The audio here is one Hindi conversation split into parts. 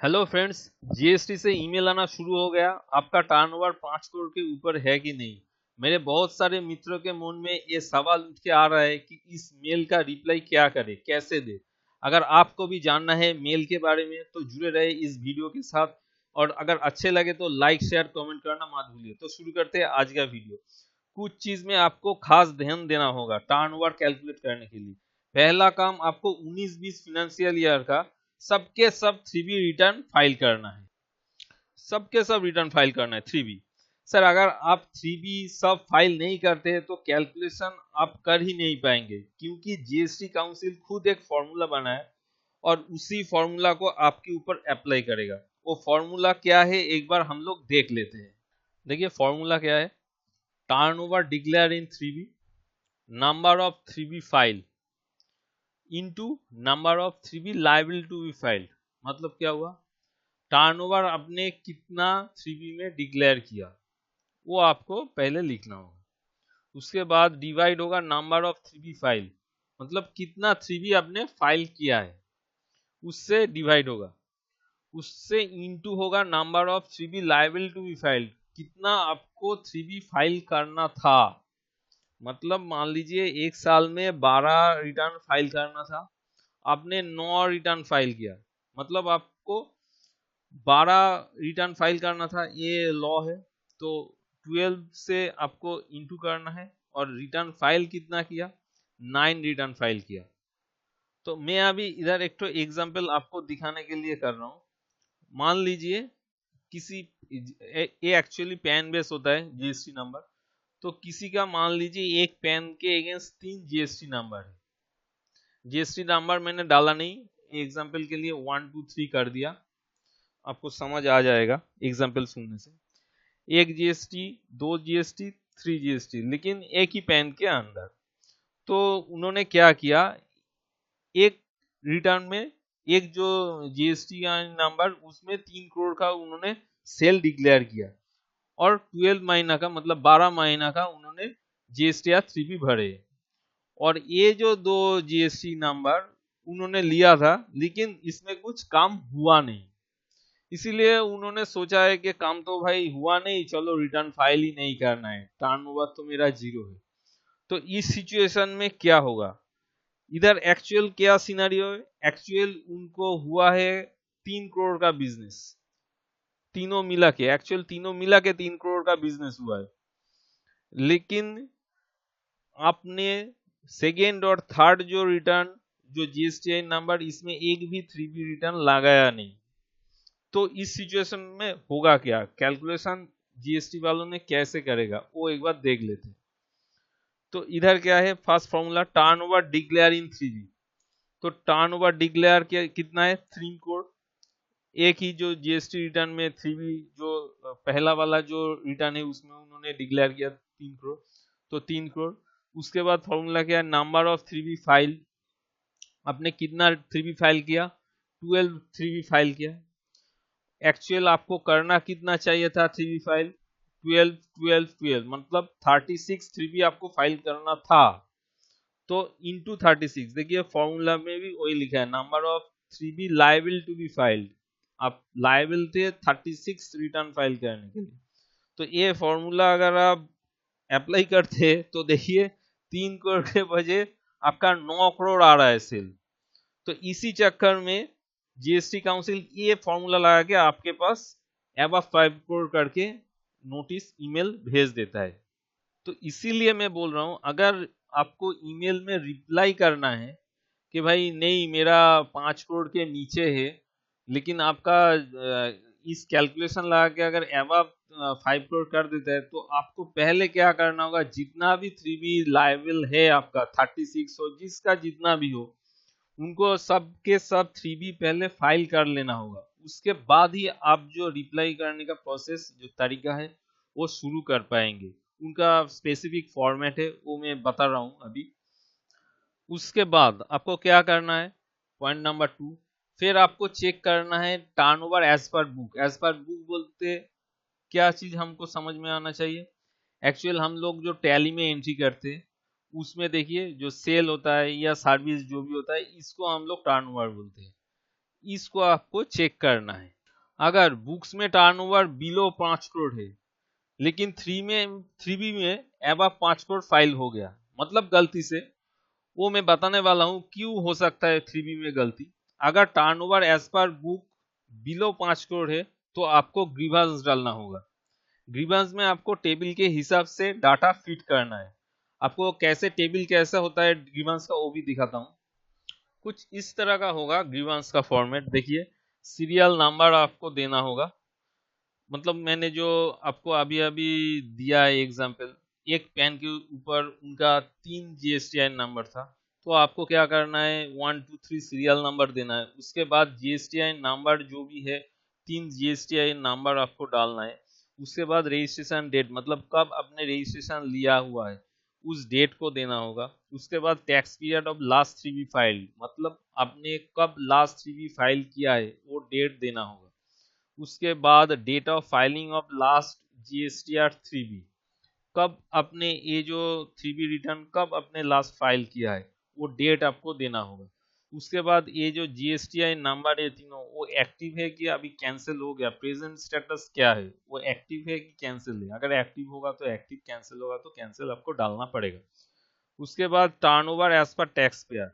Hello friends. जीएसटी से ईमेल आना शुरू हो गया। आपका टर्नओवर 5 करोड़ के ऊपर है कि नहीं। मेरे बहुत सारे मित्रों के मन में ये सवाल उठ के आ रहा है कि इस मेल का रिप्लाई क्या करें, कैसे दे। अगर आपको भी जानना है मेल के बारे में तो जुड़े रहे इस वीडियो के साथ, और अगर अच्छे लगे तो लाइक शेयर कमेंट करना मत भूलिए। तो शुरू करते हैं आज का वीडियो। कुछ चीज में आपको खास ध्यान देना होगा टर्नओवर कैलकुलेट करने के लिए। पहला काम, आपको 19-20 फिनेंशियल ईयर का सबके सब 3B रिटर्न फाइल करना है। सबके सब रिटर्न फाइल करना है 3B। सर, अगर आप 3B सब फाइल नहीं करते तो कैलकुलेशन आप कर ही नहीं पाएंगे, क्योंकि जीएसटी काउंसिल खुद एक फॉर्मूला बनाए और उसी फॉर्मूला को आपके ऊपर अप्लाई करेगा। वो फॉर्मूला क्या है एक बार हम लोग देख लेते हैं। देखिए फॉर्मूला क्या है। Turnover declare in 3B, number of 3B file into number of 3B liable to be filed. मतलब क्या हुआ, टर्नओवर आपने कितना 3B में डिक्लेयर किया वो आपको पहले लिखना होगा। उसके बाद डिवाइड होगा नंबर ऑफ 3B फाइल, मतलब कितना 3B आपने फाइल किया है उससे डिवाइड होगा। उससे इनटू होगा number of 3B liable to be filed, कितना आपको 3B फाइल करना था। मतलब मान लीजिए एक साल में 12 रिटर्न फाइल करना था, आपने 9 रिटर्न फाइल किया, मतलब आपको 12 रिटर्न फाइल करना था, ये लॉ है। तो 12 से आपको इंटू करना है, और रिटर्न फाइल कितना किया, 9 रिटर्न फाइल किया। तो मैं अभी इधर एक तो एग्जांपल आपको दिखाने के लिए कर रहा हूँ। मान लीजिए किसी, ये एक्चुअली पैन बेस होता है जीएसटी नंबर। तो किसी का मान लीजिए एक पैन के अगेंस्ट 3 जीएसटी नंबर है। जीएसटी नंबर मैंने डाला नहीं, एग्जाम्पल के लिए 1 2 3 कर दिया, आपको समझ आ जाएगा एग्जाम्पल सुनने से। एक जीएसटी, 2 जीएसटी, 3 जीएसटी, लेकिन एक ही पैन के अंदर। तो उन्होंने क्या किया, एक रिटर्न में एक जो जीएसटी का नंबर उसमें 3 करोड़ का उन्होंने सेल डिक्लेयर किया, और 12 महीना का मतलब 12 महीना का उन्होंने जीएसटी या 3B भरे। और ये जो दो जीएसटी नंबर उन्होंने लिया था, लेकिन इसमें कुछ काम हुआ नहीं, इसीलिए उन्होंने सोचा है कि काम तो भाई हुआ नहीं, चलो रिटर्न फाइल ही नहीं करना है, टर्नओवर तो मेरा जीरो है। तो इस सिचुएशन में क्या होगा, इधर एक्चुअल क्या सिनेरियो है, एक्चुअल उनको हुआ है 3 करोड़ का बिजनेस, तीनों मिला के, एक्चुअल तीनों मिला के 3 करोड़ का बिजनेस हुआ है। लेकिन आपने सेकेंड और थर्ड जो रिटर्न, जो जीएसटी नंबर, इसमें एक भी 3B रिटर्न लगाया नहीं। तो इस सिचुएशन में होगा क्या, कैलकुलेशन जीएसटी वालों ने कैसे करेगा वो एक बार देख लेते हैं। तो इधर क्या है, first formula turnover declare in 3B। तो टर्नओवर डिक्लेयर कितना है, 3 करोड़। एक ही जो जीएसटी रिटर्न में 3B जो पहला वाला जो रिटर्न है उसमें उन्होंने डिक्लेयर किया 3 करोड़, तो 3 करोड़। उसके बाद फॉर्मूला क्या है, नंबर ऑफ 3B फाइल, आपने कितना 3B फाइल किया, 12 3B फाइल किया। एक्चुअल आपको करना कितना चाहिए था 3B फाइल, 12 12 12, मतलब 36 3B आपको फाइल करना था। तो इंटू 36, देखिए फॉर्मूला में भी वही लिखा है, number of 3B liable to be filed. आप लायबल थे 36 रिटर्न फाइल करने के लिए। तो ये फॉर्मूला अगर आप अप्लाई करते तो देखिए 3 करोड़ के बजाय आपका 9 करोड़ आ रहा है सेल। तो इसी चक्कर में जीएसटी काउंसिल ये फॉर्मूला लगा के आपके पास अबव 5 करोड़ करके नोटिस ईमेल भेज देता है। तो इसीलिए मैं बोल रहा हूं, अगर आपको ईमेल में रिप्लाई करना है कि भाई नहीं मेरा 5 करोड़ के नीचे है, लेकिन आपका इस कैलकुलेशन लगा के अगर अबव 5 करोड़ कर देता है, तो आपको पहले क्या करना होगा, जितना भी 3B लायबल है आपका 36 हो, जिसका जितना भी हो, उनको सब के सब 3B पहले फाइल कर लेना होगा। उसके बाद ही आप जो रिप्लाई करने का प्रोसेस, जो तरीका है, वो शुरू कर पाएंगे। उनका स्पेसिफिक फॉर्मेट है, वो मैं बता रहा हूँ अभी। उसके बाद आपको क्या करना है, पॉइंट नंबर 2, फिर आपको चेक करना है turnover as per book. As per book बोलते क्या चीज हमको समझ में आना चाहिए। एक्चुअल हम लोग जो टैली में एंट्री करते हैं उसमें देखिए जो सेल होता है या सर्विस जो भी होता है, इसको हम लोग टर्नओवर बोलते हैं। इसको आपको चेक करना है। अगर बुक्स में टर्नओवर बिलो 5 करोड़ है लेकिन 3B में एबव 5 करोड़ फाइल हो गया, मतलब गलती से, वो मैं बताने वाला हूं क्यों हो सकता है 3B में गलती। अगर turnover as per book below 5 crore है तो आपको ग्रीवांस डालना होगा। ग्रीवांस में आपको टेबल के हिसाब से डाटा फिट करना है। आपको कैसे टेबल कैसा होता है ग्रीवांस का वो भी दिखाता हूँ। कुछ इस तरह का होगा ग्रीवांस का फॉर्मेट। देखिए, सीरियल नंबर आपको देना होगा। मतलब मैंने जो आपको अभी अभी दिया है एग्जांपल, एक पेन के ऊपर उनका 3 जीएसटीआई नंबर था, तो आपको क्या करना है, 1 2 3 सीरियल नंबर देना है। उसके बाद जीएसटीआई नंबर जो भी है, 3 जीएसटीआई नंबर आपको डालना है। उसके बाद रजिस्ट्रेशन डेट, मतलब कब आपने रजिस्ट्रेशन लिया हुआ है उस डेट को देना होगा। उसके बाद tax period of last 3B file, मतलब आपने कब लास्ट 3B फाइल किया है वो डेट देना होगा। उसके बाद date of filing of last GSTR 3B, कब आपने ये जो 3B रिटर्न कब आपने लास्ट फाइल किया है वो डेट आपको देना होगा। उसके बाद ये जो जीएसटीआई नंबर है तीनों, वो एक्टिव है कि अभी कैंसिल हो गया, प्रेजेंट स्टेटस क्या है, वो एक्टिव है कि कैंसिल है। अगर एक्टिव होगा तो एक्टिव, कैंसिल होगा तो कैंसिल आपको डालना पड़ेगा। उसके बाद turnover as per tax payer,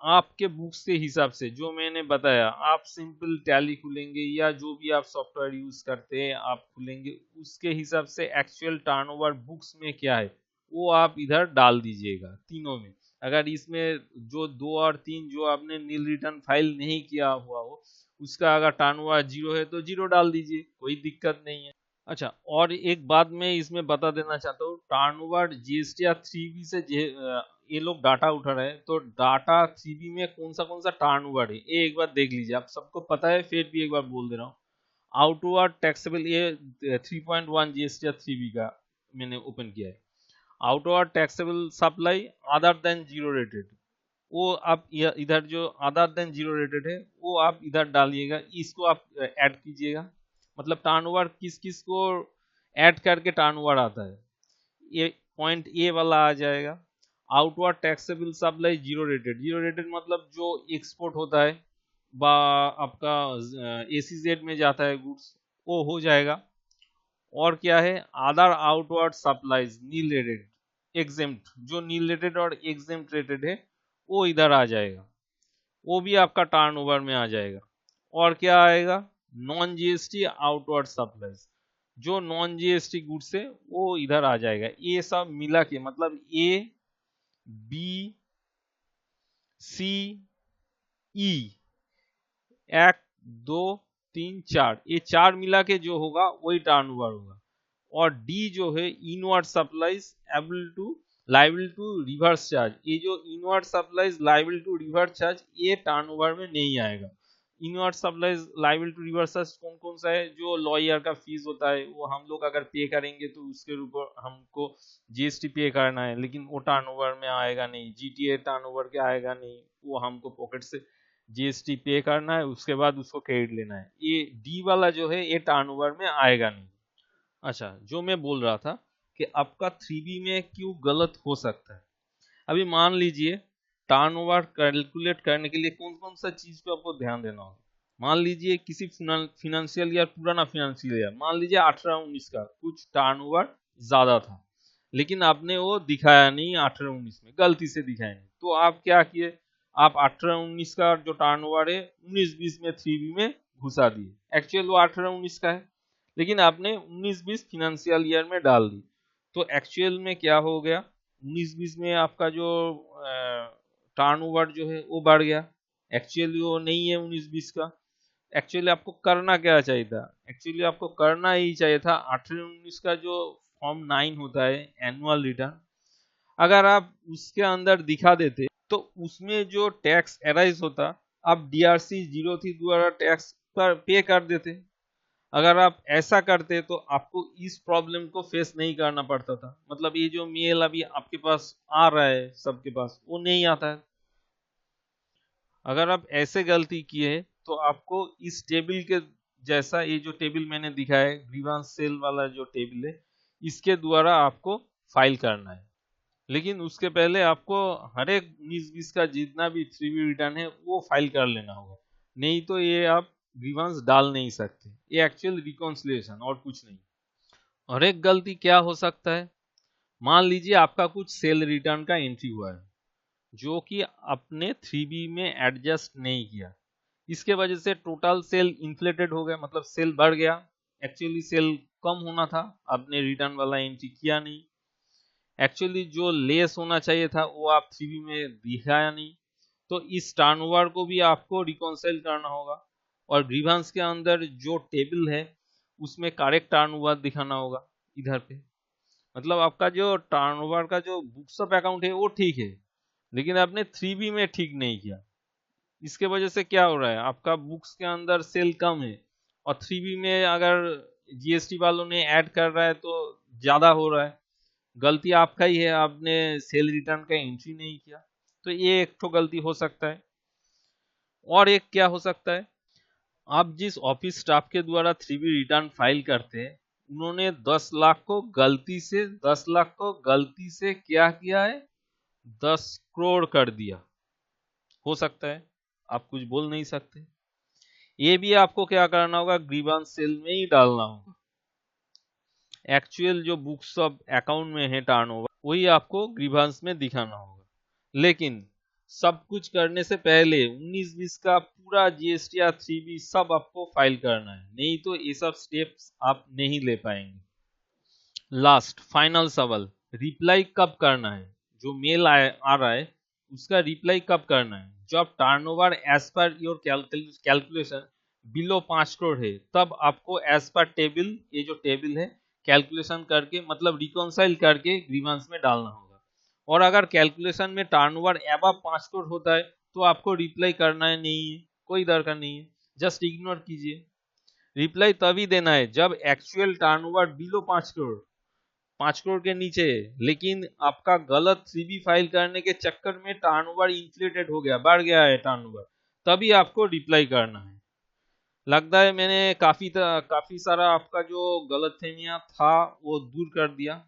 आपके बुक्स के हिसाब से जो मैंने बताया, आप सिंपल टैली खुलेंगे या जो भी आप सॉफ्टवेयर यूज करते हैं आप खुलेंगे, उसके हिसाब से एक्चुअल टर्नओवर बुक्स में क्या है वो आप इधर डाल दीजिएगा तीनों में। अगर इसमें जो 2 और 3 जो आपने नील रिटर्न फाइल नहीं किया हुआ हो उसका अगर टर्नओवर 0 है तो 0 डाल दीजिए, कोई दिक्कत नहीं है। अच्छा, और एक बात मैं इसमें बता देना चाहता हूँ, टर्नओवर जीएसटीआर 3B से ये लोग डाटा उठा रहे हैं, तो डाटा 3B में कौन सा टर्नओवर है ये एक बार देख लीजिए। आप सबको पता है, फिर भी एक बार बोल दे रहा हूँ। आउटवर्ड टैक्सेबल, ये 3.1 जीएसटीआर 3B का मैंने ओपन किया है। Outward taxable supply other than zero rated, वो आप इधर जो अदर देन जीरो रेटेड है वो आप इधर डालिएगा, इसको आप ऐड कीजिएगा। मतलब टर्नओवर किस किस को ऐड करके टर्नओवर आता है, ये पॉइंट ए वाला आ जाएगा। Outward taxable supply zero rated, zero rated मतलब जो एक्सपोर्ट होता है बा आपका एसीजेड में जाता है गुड्स, वो हो जाएगा। और क्या है, other outward supplies nil rated exempt, जो नील रेटेड और एग्जेम्प्ट रेटेड है वो इधर आ जाएगा, वो भी आपका टर्नओवर में आ जाएगा। और क्या आएगा, नॉन जीएसटी आउटवर्ड सप्लाईज, जो नॉन जीएसटी गुड्स है वो इधर आ जाएगा। ये सब मिला के मतलब ए बी सी ई, 1 2 3 4, ये 4 मिला के जो होगा वही टर्नओवर होगा। और डी जो है inward supplies able to liable to reverse charge, ये जो inward supplies liable to reverse charge ये टर्नओवर में नहीं आएगा। Inward supplies liable to reverse charge कौन कौन सा है, जो लॉयर का फीस होता है वो हम लोग अगर पे करेंगे तो उसके ऊपर हमको जीएसटी पे करना है, लेकिन वो टर्नओवर में आएगा नहीं, जीटीए टर्नओवर के आएगा नहीं, वो हमको पॉकेट से जीएसटी पे करना है, उसके बाद उसको क्रेडिट लेना है। ये डी वाला जो है ये टर्नओवर में आएगा नहीं। अच्छा, जो मैं बोल रहा था कि आपका 3B में क्यों गलत हो सकता है। अभी मान लीजिए टर्नओवर कैलकुलेट करने के लिए कौन कौन सा चीज पे आपको ध्यान देना होगा। मान लीजिए किसी फिनेंशियल ईयर, पुराना फिनेंशियल ईयर, मान लीजिए 18-19 का कुछ टर्नओवर ज्यादा था, लेकिन आपने वो दिखाया नहीं 18-19 में, गलती से दिखाया नहीं, तो आप क्या किए, आप 18-19 का जो टर्नओवर है 19-20 में 3B में घुसा दिए। एक्चुअल वो 18-19 का है, लेकिन आपने 19-20 फिनेंशियल ईयर में डाल दी, तो एक्चुअल में क्या हो गया, 19-20 में आपका जो टर्नओवर जो है वो बढ़ गया। एक्चुअली वो नहीं है 19-20 का। एक्चुअली आपको करना क्या चाहिए था, एक्चुअली आपको करना ही चाहिए था 18-19 का जो फॉर्म 9 होता है एनुअल रिटर्न, अगर आप उसके अंदर दिखा देते तो उसमें जो टैक्स एराइज होता आप डीआरसी 03 द्वारा टैक्स पर पे कर देते। अगर आप ऐसा करते तो आपको इस प्रॉब्लम को फेस नहीं करना पड़ता था। मतलब ये जो मेल अभी आपके पास आ रहा है सबके पास, वो नहीं आता है। अगर आप ऐसे गलती किए तो आपको इस टेबल के जैसा, ये जो टेबल मैंने दिखाया है ग्रीवांस सेल वाला जो टेबल है, इसके द्वारा आपको फाइल करना है। लेकिन उसके पहले आपको हर एक 19-20 का जितना भी 3B रिटर्न है वो फाइल कर लेना होगा। नहीं तो ये आप ग्रीवांस डाल नहीं सकते। ये एक्चुअल रिकॉन्सिलिएशन और कुछ नहीं। और एक गलती क्या हो सकता है, मान लीजिए आपका कुछ सेल रिटर्न का एंट्री हुआ है जो कि आपने 3B में एडजस्ट नहीं किया, इसके वजह से टोटल सेल इन्फ्लेटेड हो गया, मतलब सेल बढ़ गया। एक्चुअली सेल कम होना था, आपने रिटर्न वाला एंट्री किया नहीं। एक्चुअली जो लेस होना चाहिए था वो आप 3B में दिखाया नहीं। तो इस टर्नओवर को भी आपको रिकॉन्साइल करना होगा, और ग्रीवांस के अंदर जो टेबल है उसमें करेक्ट टर्नओवर दिखाना होगा इधर पे। मतलब आपका जो टर्नओवर का जो बुक्स ऑफ अकाउंट है वो ठीक है, लेकिन आपने 3B में ठीक नहीं किया। इसके वजह से क्या हो रहा है, आपका बुक्स के अंदर सेल कम है और 3B में अगर जीएसटी वालों ने ऐड कर रहा है तो ज्यादा हो रहा है। गलती आपका ही है, आपने सेल रिटर्न का एंट्री नहीं किया। तो ये एक तो गलती हो सकता है। और एक क्या हो सकता है, आप जिस ऑफिस स्टाफ के द्वारा 3B रिटर्न फाइल करते हैं उन्होंने 10 लाख को गलती से क्या किया है, 10 करोड़ कर दिया। हो सकता है, आप कुछ बोल नहीं सकते। ये भी आपको क्या करना होगा, ग्रीवांस सेल में ही डालना होगा। एक्चुअल जो बुक्स ऑफ अकाउंट में है टर्नओवर वही आपको ग्रीवांस में दिखाना होगा। लेकिन सब कुछ करने से पहले 19-20 का पूरा जीएसटी या 3B सब आपको फाइल करना है, नहीं तो ये सब स्टेप्स आप नहीं ले पाएंगे। लास्ट फाइनल सवाल, रिप्लाई कब करना है, जो मेल आ रहा है उसका रिप्लाई कब करना है। जब turnover as per your calculation below 5 crore है तब आपको एज पर टेबल, ये जो टेबल है, कैलकुलेशन करके मतलब रिकॉन्साइल करके ग्रीवांस में डालना होगा। और अगर कैलकुलेशन में टर्नओवर अबव 5 करोड़ होता है तो आपको रिप्लाई करना है नहीं है, कोई दरकार नहीं है, जस्ट इग्नोर कीजिए। रिप्लाई तभी देना है जब actual turnover below 5 crore, 5 crore के नीचे है, लेकिन आपका गलत 3B फाइल करने के चक्कर में टर्नओवर इन्फ्लेटेड हो गया, बढ़ गया है टर्नओवर, तभी आपको रिप्लाई करना है। लगता है मैंने काफी सारा आपका जो गलतफहमियां था वो दूर कर दिया।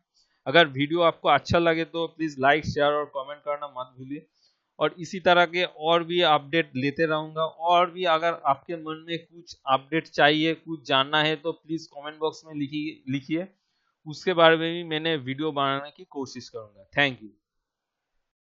अगर वीडियो आपको अच्छा लगे तो प्लीज लाइक शेयर और कमेंट करना मत भूलिए। और इसी तरह के और भी अपडेट लेते रहूंगा। और भी अगर आपके मन में कुछ अपडेट चाहिए, कुछ जानना है तो प्लीज कमेंट बॉक्स में लिखिए, उसके बारे में भी मैंने वीडियो बनाने की कोशिश करूंगा। Thank you.